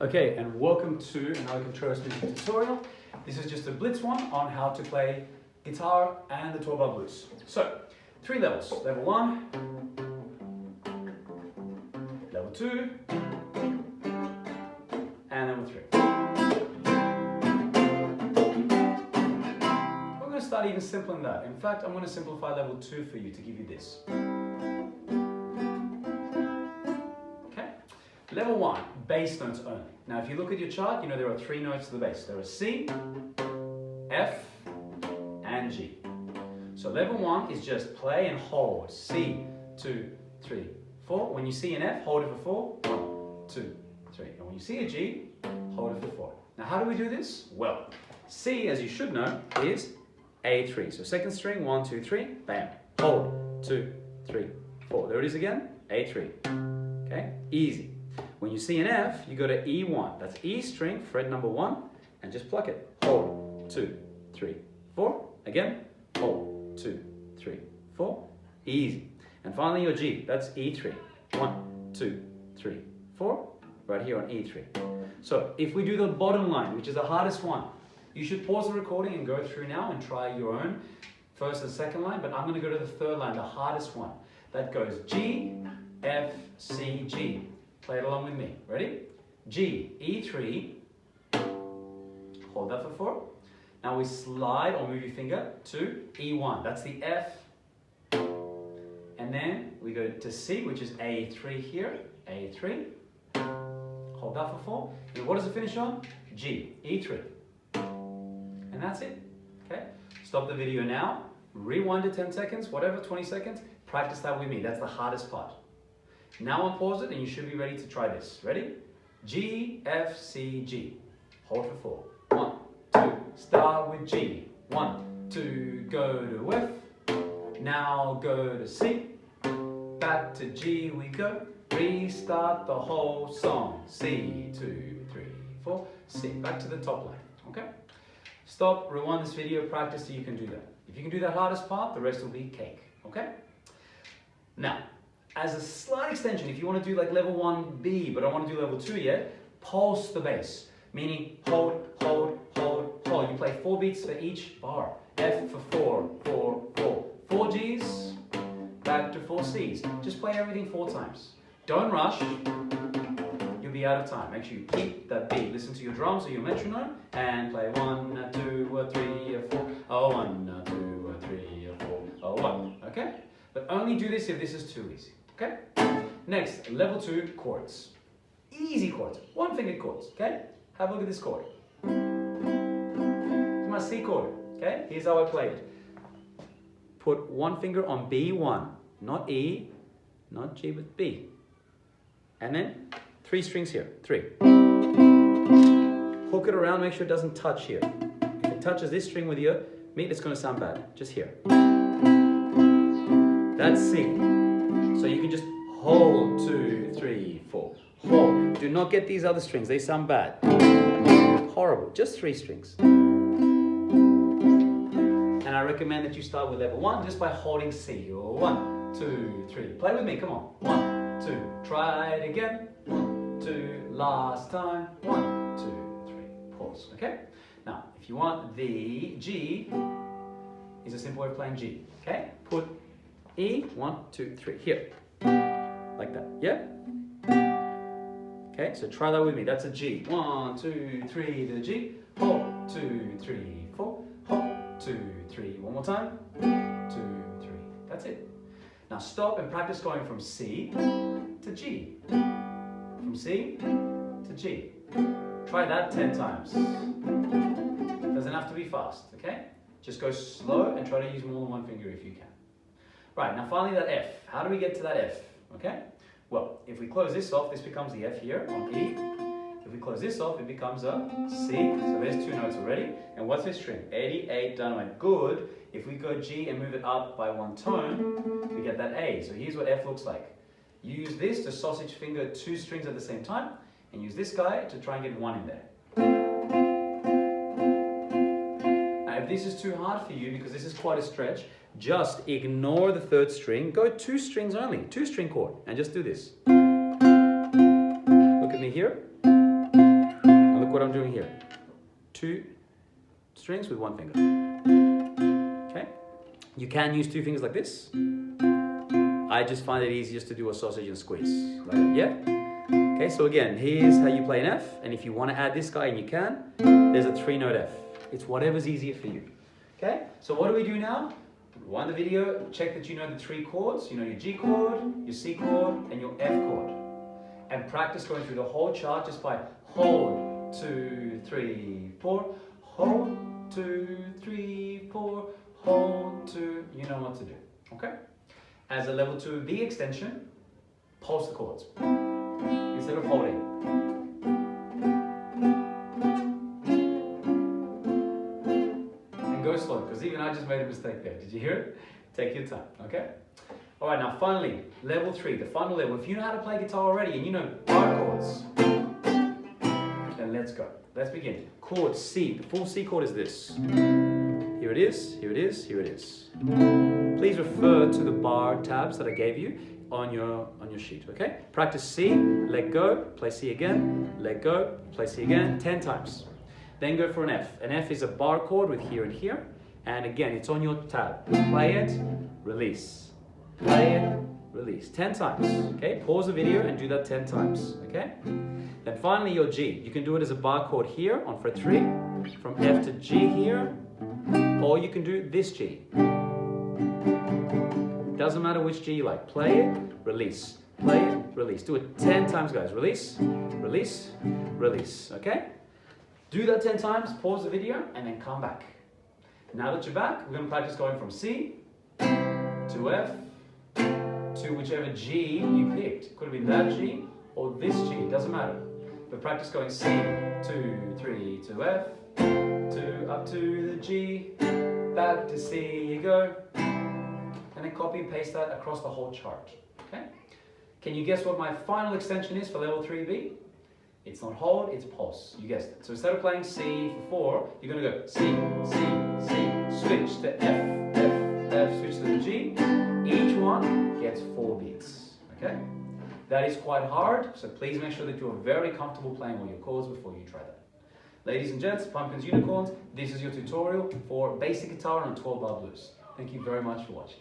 Okay, and welcome to another Contreras music tutorial. This is just a blitz one on how to play guitar and the 12-bar blues. So, 3 levels. Level 1, level 2, and level 3. We're going to start even simpler than that. In fact, I'm going to simplify level 2 for you to give you this. Level 1, bass notes only. Now if you look at your chart, you know there are 3 notes to the bass. There are C, F, and G. So level 1 is just play and hold. C, 2, 3, 4. When you see an F, hold it for 4. 1, 2, 3. And when you see a G, hold it for 4. Now how do we do this? Well, C, as you should know, is A3. So second string, 1, 2, 3, bam. Hold, 2, 3, 4. There it is again, A3. Okay, easy. When you see an F, you go to E1. That's E string, fret number 1, and just pluck it. Hold, 2, 3, 4. Again, hold, 2, 3, 4. Easy. And finally your G, that's E3. 1, 2, 3, 4. Right here on E3. So if we do the bottom line, which is the hardest one, you should pause the recording and go through now and try your own first and second line, but I'm going to go to the third line, the hardest one. That goes G, F, C, G. Play it along with me. Ready? G, E3. Hold that for 4. Now we slide or move your finger to E1. That's the F. And then we go to C, which is A3 here. A3. Hold that for 4. And what does it finish on? G, E3. And that's it. Okay? Stop the video now. Rewind to 10 seconds, whatever, 20 seconds. Practice that with me. That's the hardest part. Now unpause it and you should be ready to try this. Ready? G, F, C, G. Hold for 4. 1, 2, start with G. 1, 2, go to F. Now go to C. Back to G we go. Restart the whole song. C, 2, 3, 4, C. Back to the top line. Okay? Stop, rewind this video, practice so you can do that. If you can do that hardest part, the rest will be cake. Okay? Now, as a slight extension, if you want to do like level 1B, but I want to do level 2 yet, pulse the bass. Meaning hold, hold, hold, hold. You play 4 beats for each bar. F for 4, 4, 4. 4 Gs, back to 4 Cs. Just play everything 4 times. Don't rush. You'll be out of time. Make sure you keep that beat. Listen to your drums or your metronome and play 1, 2, 3, 4. Oh, 1, 2, 3, 4. Oh, 1. Okay? But only do this if this is too easy. Okay? Next, level 2 chords. Easy chords. 1-fingered chords. Okay? Have a look at this chord. It's my C chord. Okay? Here's how I play it. Put 1 finger on B1. Not E, not G, but B. And then 3 strings here. 3. Hook it around, make sure it doesn't touch here. If it touches this string with your meat, it's going to sound bad. Just here. That's C. So you can just hold 2, 3, 4. Hold. Do not get these other strings. They sound bad. Horrible. Just 3 strings. And I recommend that you start with level 1 just by holding C. 1, 2, 3. Play with me. Come on. 1, 2. Try it again. 1, 2. Last time. 1, 2, 3. Pause. Okay? Now, if you want the G, is a simple way of playing G. Okay? Put E, 1, 2, 3, here. Like that, yeah? Okay, so try that with me. That's a G. 1, 2, 3, the G. Hold, 2, 3, 4. Hold, 2, 3. One more time. 2, 3. That's it. Now stop and practice going from C to G. From C to G. Try that 10 times. Doesn't have to be fast, okay? Just go slow and try to use more than 1 finger if you can. Right, now finally that F. How do we get to that F? Okay? Well, if we close this off, this becomes the F here on E. If we close this off, it becomes a C. So there's 2 notes already. And what's this string? 88 dynamite. Good. If we go G and move it up by 1 tone, we get that A. So here's what F looks like. Use this to sausage finger 2 strings at the same time, and use this guy to try and get 1 in there. If this is too hard for you, because this is quite a stretch, just ignore the 3rd string, go 2 strings only, 2 string chord, and just do this. Look at me here. here. 2 strings with 1 finger. Okay? You can use 2 fingers like this. I just find it easiest to do a sausage and squeeze. Like that, yeah? Okay, so again, here's how you play an F, and if you want to add this guy, and you can, there's a 3-note F. It's whatever's easier for you. Okay, so what do we do now? Rewind the video, check that you know the 3 chords. You know your G chord, your C chord, and your F chord. And practice going through the whole chart just by hold, 2, 3, 4, hold, 2, 3, 4, hold, 2, you know what to do, okay? As a level 2 B extension, pulse the chords instead of holding. And go slow, because even I just made a mistake there. Did you hear it? Take your time, okay? All right, now finally, level 3, the final level. If you know how to play guitar already and you know bar chords, then let's go. Let's begin. Chord C, the full C chord is this. Here it is, here it is, here it is. Please refer to the bar tabs that I gave you on your sheet, okay? Practice C, let go, play C again, let go, play C again, 10 times. Then go for an F. An F is a bar chord with here and here. And again, it's on your tab. Play it, release. Play it, release. 10 times, okay? Pause the video and do that 10 times, okay? Then finally your G. You can do it as a bar chord here on fret 3, from F to G here, or you can do this G. Doesn't matter which G you like. Play it, release. Play it, release. Do it 10 times, guys. Release, release, release, okay? Do that 10 times, pause the video, and then come back. Now that you're back, we're going to practice going from C to F to whichever G you picked. Could have been that G or this G, it doesn't matter. But practice going C, 2, 3 to F, to up to the G, back to C you go, and then copy and paste that across the whole chart. Okay? Can you guess what my final extension is for level 3B? It's not hold, it's pulse. You guessed it. So instead of playing C for 4, you're going to go C, C, C, switch to F, F, F, switch to the G. Each one gets 4 beats. Okay? That is quite hard, so please make sure that you're very comfortable playing all your chords before you try that. Ladies and gents, pumpkins, unicorns, this is your tutorial for basic guitar on 12-bar blues. Thank you very much for watching.